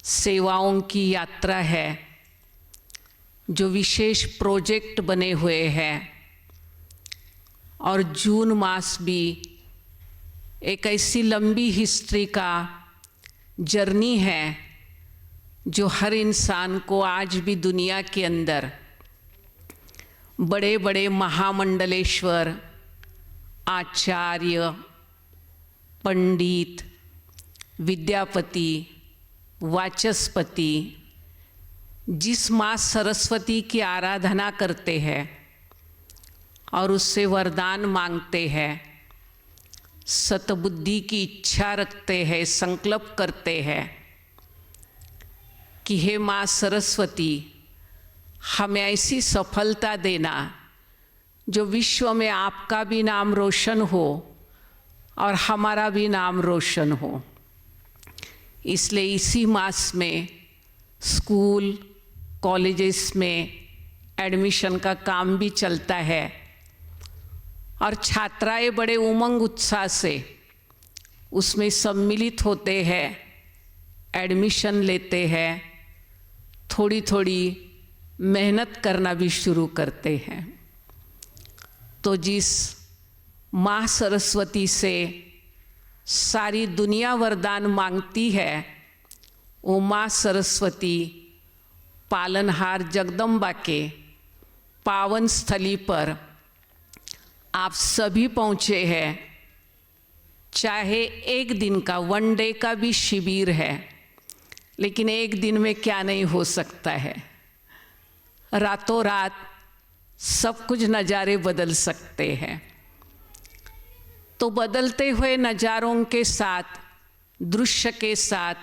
सेवाओं की यात्रा है, जो विशेष प्रोजेक्ट बने हुए हैं। और जून मास भी एक ऐसी लंबी हिस्ट्री का जर्नी है जो हर इंसान को आज भी दुनिया के अंदर बड़े बड़े महामंडलेश्वर, आचार्य, पंडित, विद्यापति, वाचस्पति जिस माँ सरस्वती की आराधना करते हैं और उससे वरदान मांगते हैं, सतबुद्धि की इच्छा रखते हैं, संकल्प करते हैं कि हे माँ सरस्वती, हमें ऐसी सफलता देना जो विश्व में आपका भी नाम रोशन हो और हमारा भी नाम रोशन हो। इसलिए इसी मास में स्कूल कॉलेजेस में एडमिशन का काम भी चलता है और छात्राएं बड़े उमंग उत्साह से उसमें सम्मिलित होते हैं, एडमिशन लेते हैं, थोड़ी थोड़ी मेहनत करना भी शुरू करते हैं। तो जिस माँ सरस्वती से सारी दुनिया वरदान मांगती है, वो माँ सरस्वती पालनहार जगदम्बा के पावन स्थली पर आप सभी पहुँचे हैं। चाहे एक दिन का, वन डे का भी शिविर है, लेकिन एक दिन में क्या नहीं हो सकता है। रातों रात सब कुछ नज़ारे बदल सकते हैं। तो बदलते हुए नज़ारों के साथ, दृश्य के साथ,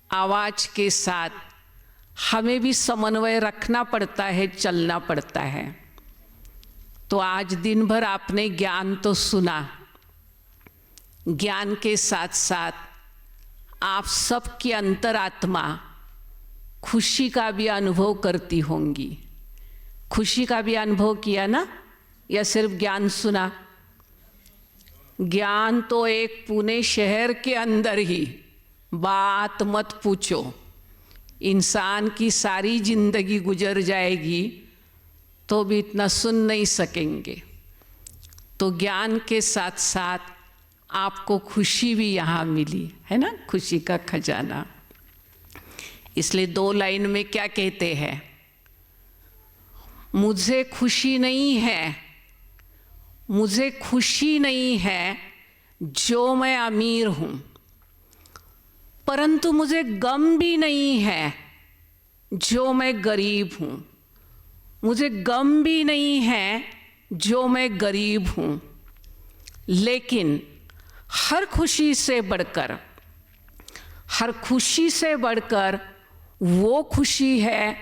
आवाज़ के साथ हमें भी समन्वय रखना पड़ता है, चलना पड़ता है। तो आज दिन भर आपने ज्ञान तो सुना, ज्ञान के साथ साथ आप सबकी अंतरात्मा खुशी का भी अनुभव करती होंगी। खुशी का भी अनुभव किया ना, या सिर्फ ज्ञान सुना? ज्ञान तो एक पुणे शहर के अंदर ही, बात मत पूछो। इंसान की सारी जिंदगी गुजर जाएगी तो भी इतना सुन नहीं सकेंगे। तो ज्ञान के साथ साथ आपको खुशी भी यहाँ मिली है ना, खुशी का खजाना। इसलिए दो लाइन में क्या कहते हैं? मुझे खुशी नहीं है, मुझे खुशी नहीं है जो मैं अमीर हूँ, परंतु मुझे गम भी नहीं है जो मैं गरीब हूँ। मुझे गम भी नहीं है जो मैं गरीब हूँ, लेकिन हर खुशी से बढ़कर, हर खुशी से बढ़कर वो खुशी है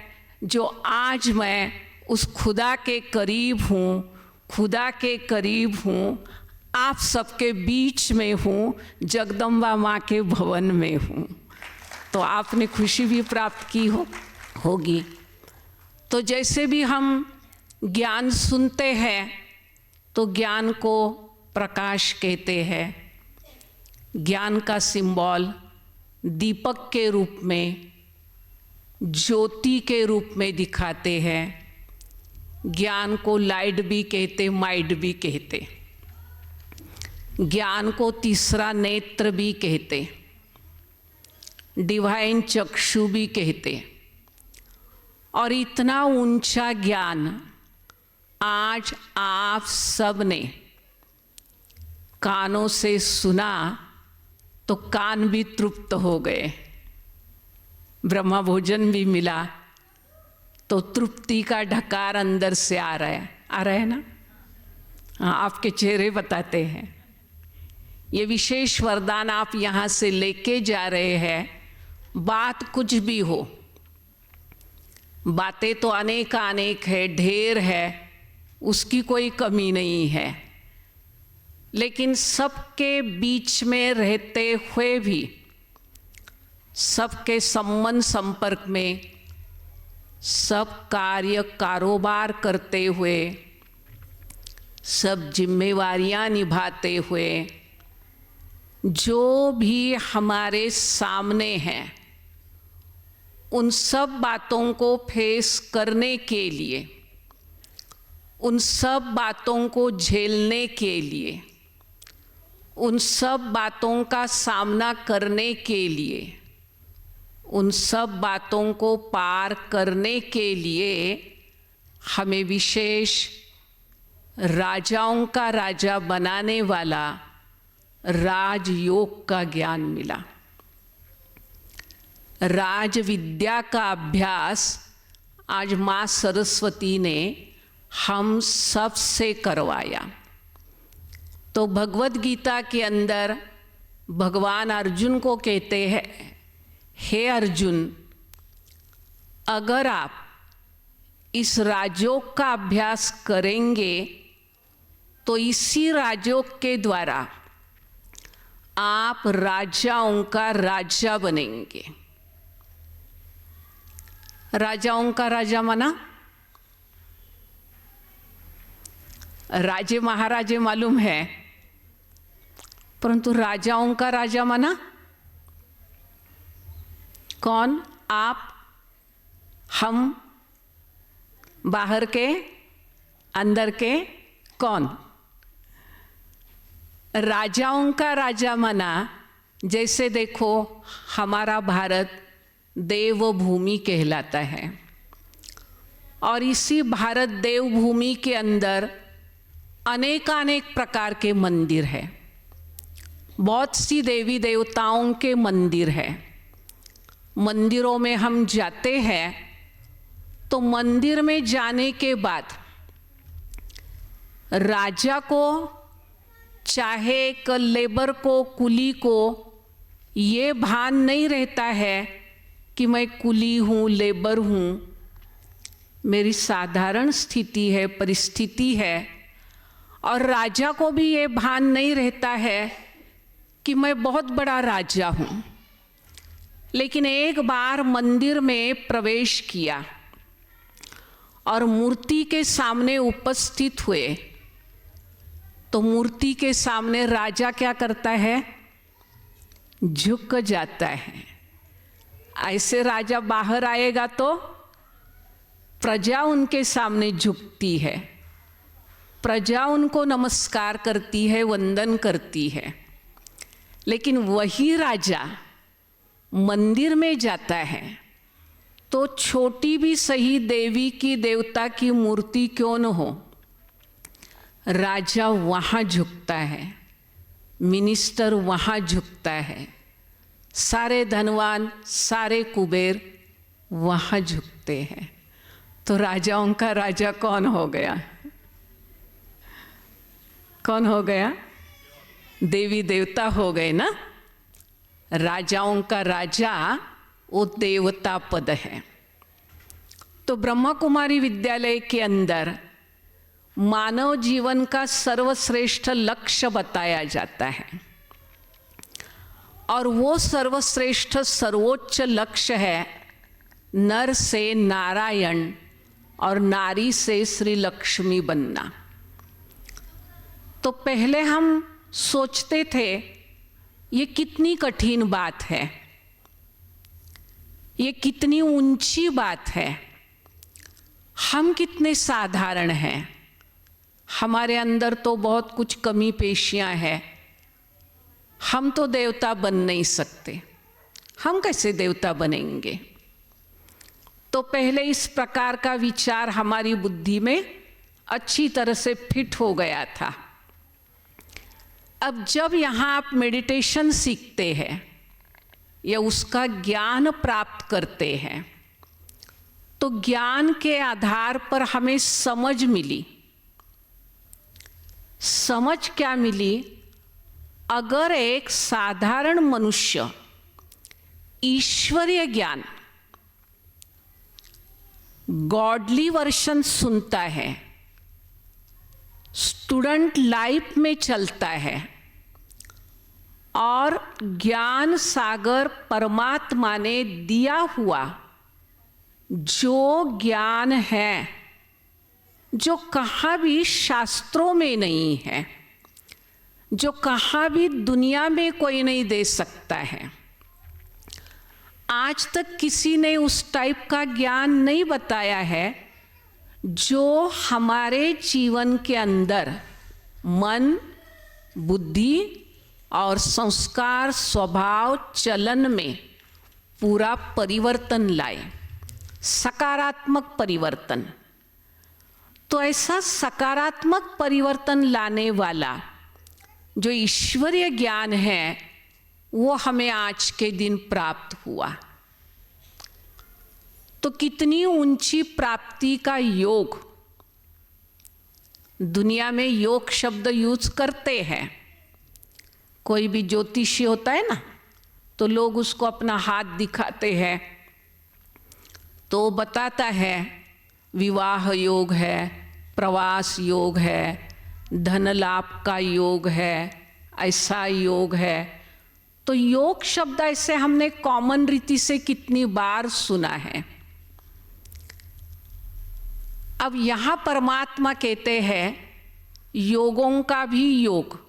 जो आज मैं उस खुदा के करीब हूँ, खुदा के करीब हूँ, आप सबके बीच में हूँ, जगदम्बा माँ के भवन में हूँ। तो आपने खुशी भी प्राप्त की होगी। तो जैसे भी हम ज्ञान सुनते हैं तो ज्ञान को प्रकाश कहते हैं। ज्ञान का सिंबल दीपक के रूप में, ज्योति के रूप में दिखाते हैं। ज्ञान को लाइट भी कहते, माइट भी कहते। ज्ञान को तीसरा नेत्र भी कहते, डिवाइन चक्षु भी कहते। और इतना ऊंचा ज्ञान आज आप सब ने कानों से सुना तो कान भी तृप्त हो गए, ब्रह्मा भोजन भी मिला तो तृप्ति का ढकार अंदर से आ रहा है ना। हाँ, आपके चेहरे बताते हैं। ये विशेष वरदान आप यहाँ से लेके जा रहे हैं। बात कुछ भी हो, बातें तो अनेक है, ढेर है, उसकी कोई कमी नहीं है, लेकिन सबके बीच में रहते हुए भी, सबके संबंध संपर्क में, सब कार्य कारोबार करते हुए, सब जिम्मेवारियां निभाते हुए, जो भी हमारे सामने हैं उन सब बातों को फेस करने के लिए, उन सब बातों को झेलने के लिए, उन सब बातों का सामना करने के लिए, उन सब बातों को पार करने के लिए हमें विशेष राजाओं का राजा बनाने वाला राजयोग का ज्ञान मिला। राज विद्या का अभ्यास आज माँ सरस्वती ने हम सब से करवाया। तो भगवद गीता के अंदर भगवान अर्जुन को कहते हैं, हे अर्जुन, अगर आप इस राजयोग का अभ्यास करेंगे तो इसी राजयोग के द्वारा आप राजाओं का राजा बनेंगे। राजाओं का राजा माना राजे महाराजे मालूम है, परंतु राजाओं का राजा माना कौन? आप, हम, बाहर के, अंदर के, कौन? राजाओं का राजा माना, जैसे देखो हमारा भारत देवभूमि कहलाता है और इसी भारत देवभूमि के अंदर अनेकानेक प्रकार के मंदिर है। बहुत सी देवी देवताओं के मंदिर है। मंदिरों में हम जाते हैं तो मंदिर में जाने के बाद राजा को, चाहे एक लेबर को, कुली को ये भान नहीं रहता है कि मैं कुली हूँ, लेबर हूँ, मेरी साधारण स्थिति है, परिस्थिति है। और राजा को भी ये भान नहीं रहता है कि मैं बहुत बड़ा राजा हूँ। लेकिन एक बार मंदिर में प्रवेश किया और मूर्ति के सामने उपस्थित हुए तो मूर्ति के सामने राजा क्या करता है? झुक जाता है। ऐसे राजा बाहर आएगा तो प्रजा उनके सामने झुकती है, प्रजा उनको नमस्कार करती है, वंदन करती है। लेकिन वही राजा मंदिर में जाता है तो छोटी भी सही देवी की, देवता की मूर्ति क्यों न हो, राजा वहाँ झुकता है, मिनिस्टर वहाँ झुकता है, सारे धनवान, सारे कुबेर वहाँ झुकते हैं। तो राजाओं का राजा कौन हो गया? कौन हो गया? देवी देवता हो गए ना। राजाओं का राजा वो देवता पद है। तो ब्रह्मा कुमारी विद्यालय के अंदर मानव जीवन का सर्वश्रेष्ठ लक्ष्य बताया जाता है और वो सर्वश्रेष्ठ सर्वोच्च लक्ष्य है नर से नारायण और नारी से श्री लक्ष्मी बनना। तो पहले हम सोचते थे ये कितनी कठिन बात है, ये कितनी ऊंची बात है, हम कितने साधारण हैं, हमारे अंदर तो बहुत कुछ कमी पेशियां हैं, हम तो देवता बन नहीं सकते, हम कैसे देवता बनेंगे? तो पहले इस प्रकार का विचार हमारी बुद्धि में अच्छी तरह से फिट हो गया था। अब जब यहाँ आप मेडिटेशन सीखते हैं या उसका ज्ञान प्राप्त करते हैं तो ज्ञान के आधार पर हमें समझ मिली। समझ क्या मिली? अगर एक साधारण मनुष्य ईश्वरीय ज्ञान, गॉडली वर्शन सुनता है, स्टूडेंट लाइफ में चलता है और ज्ञान सागर परमात्मा ने दिया हुआ जो ज्ञान है, जो कहाँ भी शास्त्रों में नहीं है, जो कहाँ भी दुनिया में कोई नहीं दे सकता है, आज तक किसी ने उस टाइप का ज्ञान नहीं बताया है जो हमारे जीवन के अंदर मन, बुद्धि और संस्कार, स्वभाव, चलन में पूरा परिवर्तन लाए, सकारात्मक परिवर्तन। तो ऐसा सकारात्मक परिवर्तन लाने वाला जो ईश्वरीय ज्ञान है वो हमें आज के दिन प्राप्त हुआ। तो कितनी ऊंची प्राप्ति का योग। दुनिया में योग शब्द यूज करते हैं। कोई भी ज्योतिषी होता है ना, तो लोग उसको अपना हाथ दिखाते हैं तो बताता है विवाह योग है, प्रवास योग है, धन लाभ का योग है, ऐसा योग है। तो योग शब्द ऐसे हमने कॉमन रीति से कितनी बार सुना है। अब यहाँ परमात्मा कहते हैं योगों का भी योग,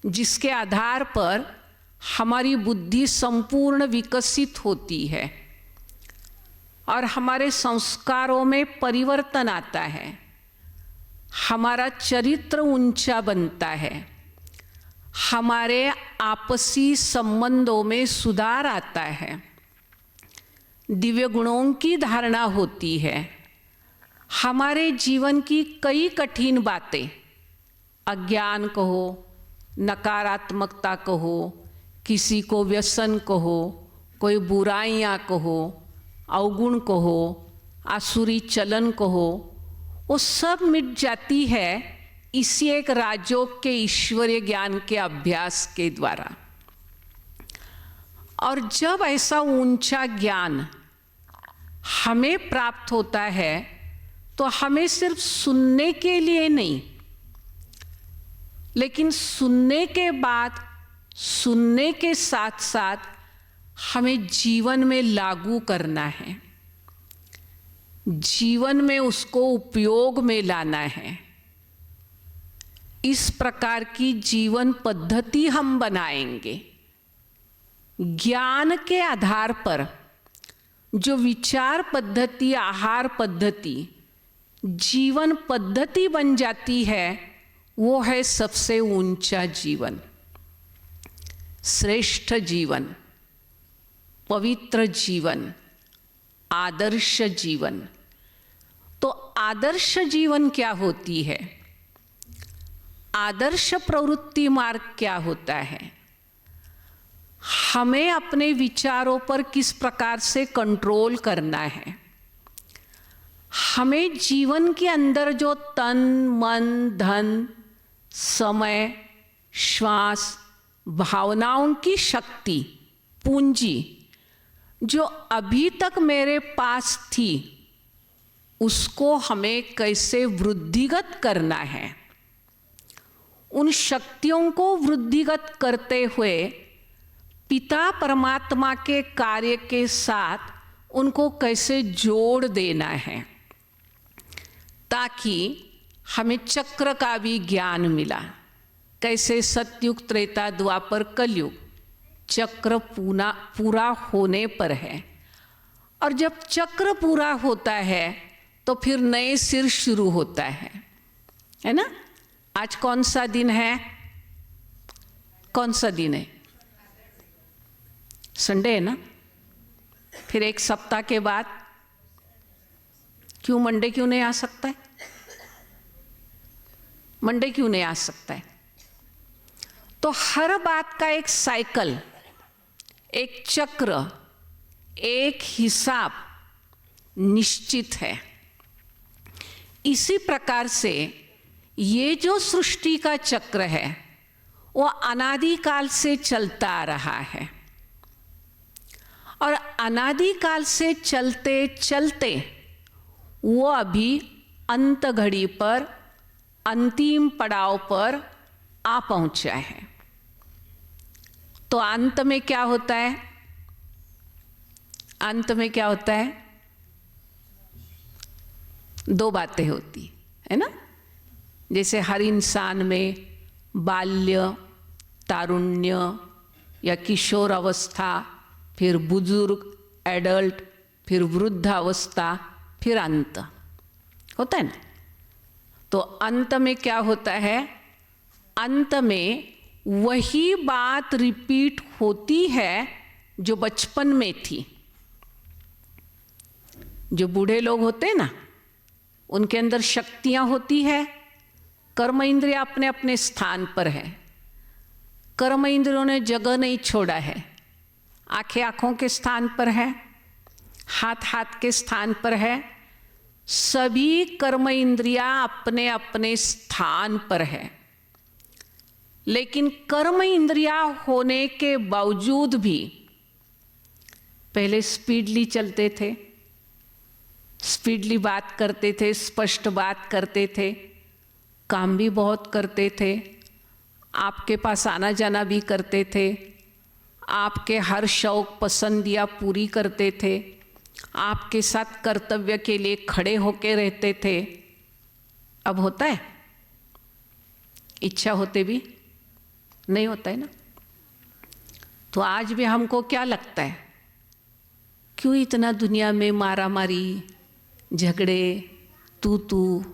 जिसके आधार पर हमारी बुद्धि संपूर्ण विकसित होती है और हमारे संस्कारों में परिवर्तन आता है, हमारा चरित्र ऊंचा बनता है, हमारे आपसी संबंधों में सुधार आता है, दिव्य गुणों की धारणा होती है। हमारे जीवन की कई कठिन बातें, अज्ञान कहो, नकारात्मकता कहो, किसी को व्यसन कहो, कोई बुराइयां कहो, अवगुण कहो, आसुरी चलन कहो, वो सब मिट जाती है इसी एक राजयोग के ईश्वरीय ज्ञान के अभ्यास के द्वारा। और जब ऐसा ऊंचा ज्ञान हमें प्राप्त होता है तो हमें सिर्फ सुनने के लिए नहीं, लेकिन सुनने के बाद, सुनने के साथ साथ हमें जीवन में लागू करना है, जीवन में उसको उपयोग में लाना है। इस प्रकार की जीवन पद्धति हम बनाएंगे। ज्ञान के आधार पर जो विचार पद्धति, आहार पद्धति, जीवन पद्धति बन जाती है, वो है सबसे ऊंचा जीवन, श्रेष्ठ जीवन, पवित्र जीवन, आदर्श जीवन। तो आदर्श जीवन क्या होती है? आदर्श प्रवृत्ति मार्ग क्या होता है? हमें अपने विचारों पर किस प्रकार से कंट्रोल करना है, हमें जीवन के अंदर जो तन, मन, धन, समय, श्वास, भावनाओं की शक्ति, पूंजी जो अभी तक मेरे पास थी, उसको हमें कैसे वृद्धिगत करना है। उन शक्तियों को वृद्धिगत करते हुए पिता परमात्मा के कार्य के साथ उनको कैसे जोड़ देना है, ताकि हमें चक्र का भी ज्ञान मिला। कैसे सतयुग, त्रेता, द्वापर, कलयुग चक्र पूरा होने पर है, और जब चक्र पूरा होता है तो फिर नए सिर शुरू होता है ना। आज कौन सा दिन है? कौन सा दिन है? संडे है ना। फिर एक सप्ताह के बाद क्यों मंडे क्यों नहीं आ सकता है? मंडे क्यों नहीं आ सकता है? तो हर बात का एक साइकिल, एक चक्र, एक हिसाब निश्चित है। इसी प्रकार से ये जो सृष्टि का चक्र है वो अनादिकाल से चलता आ रहा है, और अनादिकाल से चलते चलते वो अभी अंत घड़ी पर, अंतिम पड़ाव पर आ पहुंचा है। तो अंत में क्या होता है? अंत में क्या होता है? दो बातें होती है ना। जैसे हर इंसान में बाल्य, तारुण्य या किशोर अवस्था, फिर बुजुर्ग, एडल्ट, फिर वृद्धावस्था, फिर अंत होता है ना। तो अंत में क्या होता है, अंत में वही बात रिपीट होती है जो बचपन में थी। जो बूढ़े लोग होते हैं ना, उनके अंदर शक्तियां होती है, कर्म इंद्रिय अपने अपने स्थान पर है, कर्म इंद्रियों ने जगह नहीं छोड़ा है। आंखें आंखों के स्थान पर है, हाथ हाथ के स्थान पर है, सभी कर्म इंद्रियां अपने अपने स्थान पर है। लेकिन कर्म इंद्रियां होने के बावजूद भी पहले स्पीडली चलते थे, स्पीडली बात करते थे, स्पष्ट बात करते थे, काम भी बहुत करते थे, आपके पास आना जाना भी करते थे, आपके हर शौक पसंदियाँ पूरी करते थे, आपके साथ कर्तव्य के लिए खड़े होके रहते थे। अब होता है? इच्छा होते भी नहीं होता है ना। तो आज भी हमको क्या लगता है, क्यों इतना दुनिया में मारा मारी, झगड़े, तू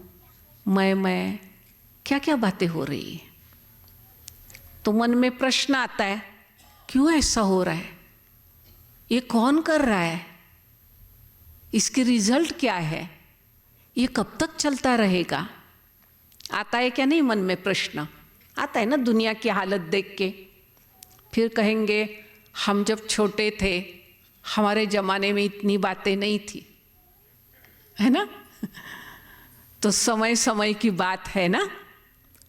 मैं, क्या क्या बातें हो रही है। तो मन में प्रश्न आता है, क्यों ऐसा हो रहा है, ये कौन कर रहा है, इसके रिजल्ट क्या है, ये कब तक चलता रहेगा। आता है क्या नहीं मन में प्रश्न? आता है ना दुनिया की हालत देख के। फिर कहेंगे हम जब छोटे थे हमारे ज़माने में इतनी बातें नहीं थी, है ना। तो समय समय की बात है ना,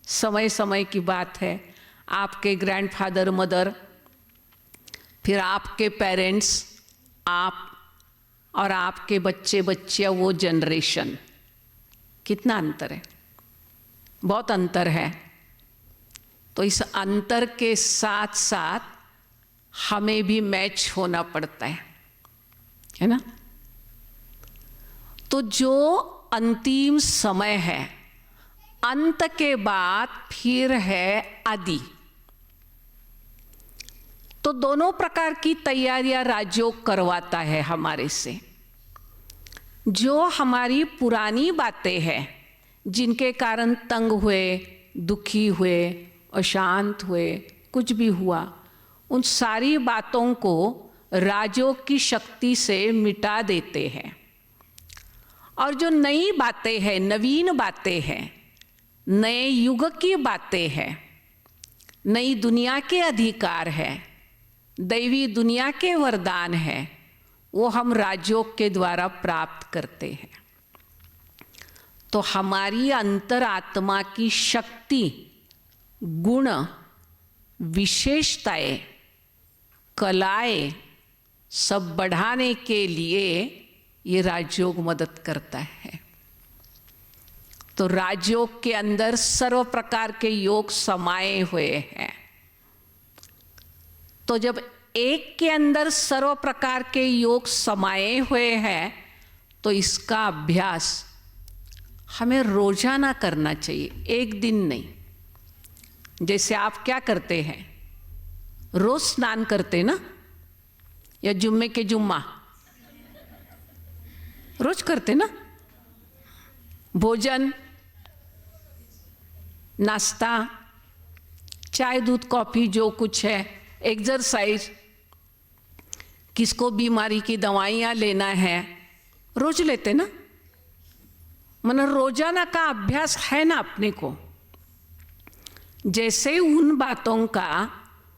समय समय की बात है। आपके ग्रैंडफादर मदर, फिर आपके पेरेंट्स, आप और आपके बच्चे बच्चियाँ, वो जनरेशन, कितना अंतर है, बहुत अंतर है। तो इस अंतर के साथ साथ हमें भी मैच होना पड़ता है ना। तो जो अंतिम समय है, अंत के बाद फिर है आदि। तो दोनों प्रकार की तैयारियां राजयोग करवाता है हमारे से। जो हमारी पुरानी बातें हैं, जिनके कारण तंग हुए, दुखी हुए, अशांत हुए, कुछ भी हुआ, उन सारी बातों को राजयोग की शक्ति से मिटा देते हैं। और जो नई बातें हैं, नवीन बातें हैं, नए युग की बातें हैं, नई दुनिया के अधिकार है, दैवी दुनिया के वरदान है, वो हम राजयोग के द्वारा प्राप्त करते हैं। तो हमारी अंतरात्मा की शक्ति, गुण, विशेषताएं, कलाएं सब बढ़ाने के लिए ये राजयोग मदद करता है। तो राजयोग के अंदर सर्व प्रकार के योग समाये हुए हैं। तो जब एक के अंदर सर्व प्रकार के योग समाये हुए हैं, तो इसका अभ्यास हमें रोजाना करना चाहिए, एक दिन नहीं। जैसे आप क्या करते हैं, रोज स्नान करते ना, या जुम्मे के जुम्मा रोज करते ना, भोजन, नाश्ता, चाय, दूध, कॉफी, जो कुछ है, एक्सरसाइज, किसको बीमारी की दवाइयाँ लेना है, रोज लेते ना। मतलब रोजाना का अभ्यास है ना अपने को। जैसे उन बातों का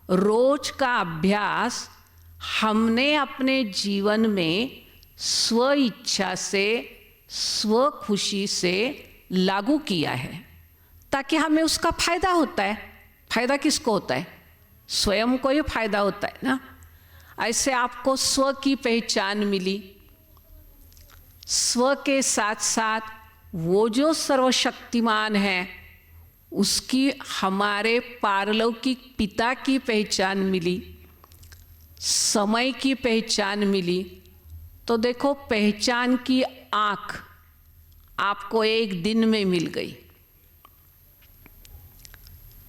रोज का अभ्यास हमने अपने जीवन में स्व इच्छा से, स्व खुशी से लागू किया है, ताकि हमें उसका फायदा होता है। फायदा किसको होता है? स्वयं को ही फायदा होता है ना। ऐसे आपको स्व की पहचान मिली, स्व के साथ साथ वो जो सर्वशक्तिमान है उसकी, हमारे पारलौकिक पिता की पहचान मिली, समय की पहचान मिली। तो देखो, पहचान की आँख आपको एक दिन में मिल गई।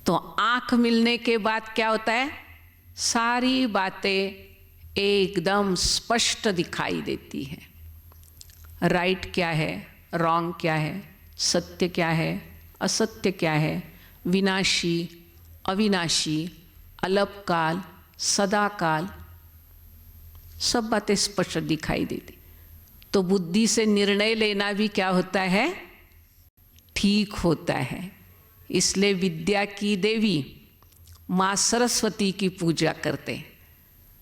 तो आँख मिलने के बाद क्या होता है? सारी बातें एकदम स्पष्ट दिखाई देती है। राइट क्या है, रॉन्ग क्या है, सत्य क्या है, असत्य क्या है, विनाशी, अविनाशी, अलपकाल, सदाकाल, सब बातें स्पष्ट दिखाई देती। तो बुद्धि से निर्णय लेना भी क्या होता है, ठीक होता है। इसलिए विद्या की देवी माँ सरस्वती की पूजा करते,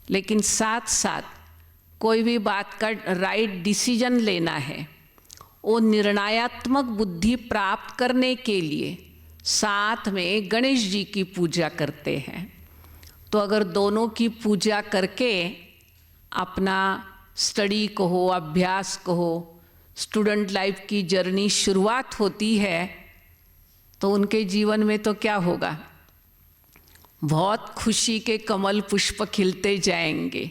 लेकिन साथ साथ कोई भी बात का राइट डिसीजन लेना है, वो निर्णयात्मक बुद्धि प्राप्त करने के लिए साथ में गणेश जी की पूजा करते हैं। तो अगर दोनों की पूजा करके अपना स्टडी को हो, अभ्यास को हो, स्टूडेंट लाइफ की जर्नी शुरुआत होती है, तो उनके जीवन में तो क्या होगा, बहुत खुशी के कमल पुष्प खिलते जाएंगे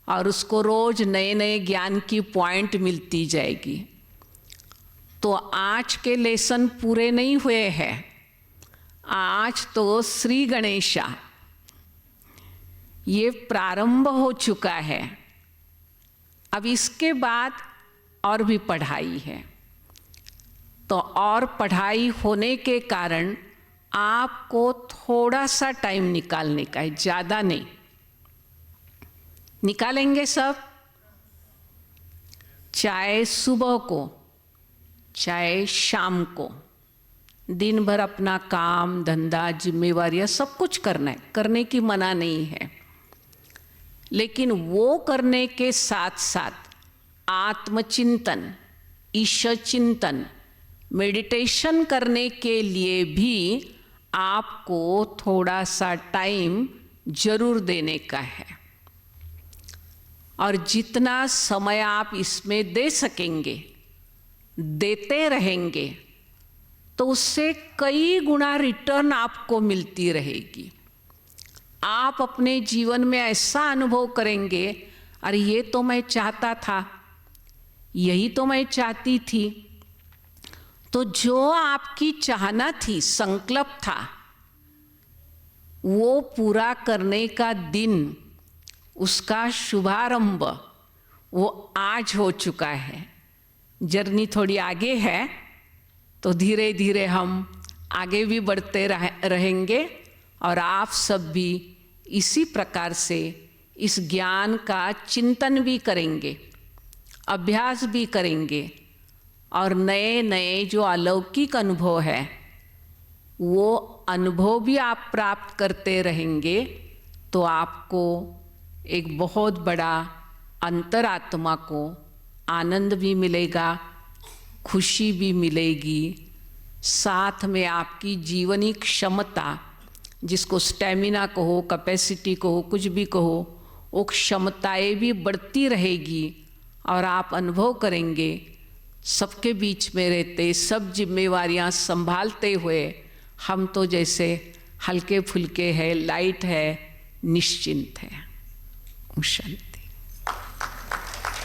और उसको रोज नए नए ज्ञान की पॉइंट मिलती जाएगी। तो आज के लेसन पूरे नहीं हुए हैं, आज तो श्री गणेशा ये प्रारंभ हो चुका है। अब इसके बाद और भी पढ़ाई है, तो और पढ़ाई होने के कारण आपको थोड़ा सा टाइम निकालने का है, ज़्यादा नहीं। निकालेंगे सब, चाहे सुबह को चाहे शाम को, दिन भर अपना काम धंधा जिम्मेवारियां सब कुछ करना है, करने की मना नहीं है, लेकिन वो करने के साथ साथ आत्मचिंतन, ईश्वर चिंतन, मेडिटेशन करने के लिए भी आपको थोड़ा सा टाइम जरूर देने का है। और जितना समय आप इसमें दे सकेंगे, देते रहेंगे, तो उससे कई गुना रिटर्न आपको मिलती रहेगी। आप अपने जीवन में ऐसा अनुभव करेंगे, अरे ये तो मैं चाहता था, यही तो मैं चाहती थी। तो जो आपकी चाहना थी, संकल्प था, वो पूरा करने का दिन, उसका शुभारंभ वो आज हो चुका है। जर्नी थोड़ी आगे है, तो धीरे धीरे हम आगे भी बढ़ते रहेंगे और आप सब भी इसी प्रकार से इस ज्ञान का चिंतन भी करेंगे, अभ्यास भी करेंगे और नए नए जो अलौकिक अनुभव है वो अनुभव भी आप प्राप्त करते रहेंगे। तो आपको एक बहुत बड़ा अंतरात्मा को आनंद भी मिलेगा, खुशी भी मिलेगी, साथ में आपकी जीवनी क्षमता, जिसको स्टैमिना कहो, कैपेसिटी कहो, कुछ भी कहो, वो क्षमताएं भी बढ़ती रहेगी और आप अनुभव करेंगे सबके बीच में रहते, सब जिम्मेवारियां संभालते हुए हम तो जैसे हल्के फुल्के हैं, लाइट है, निश्चिंत है। शांति।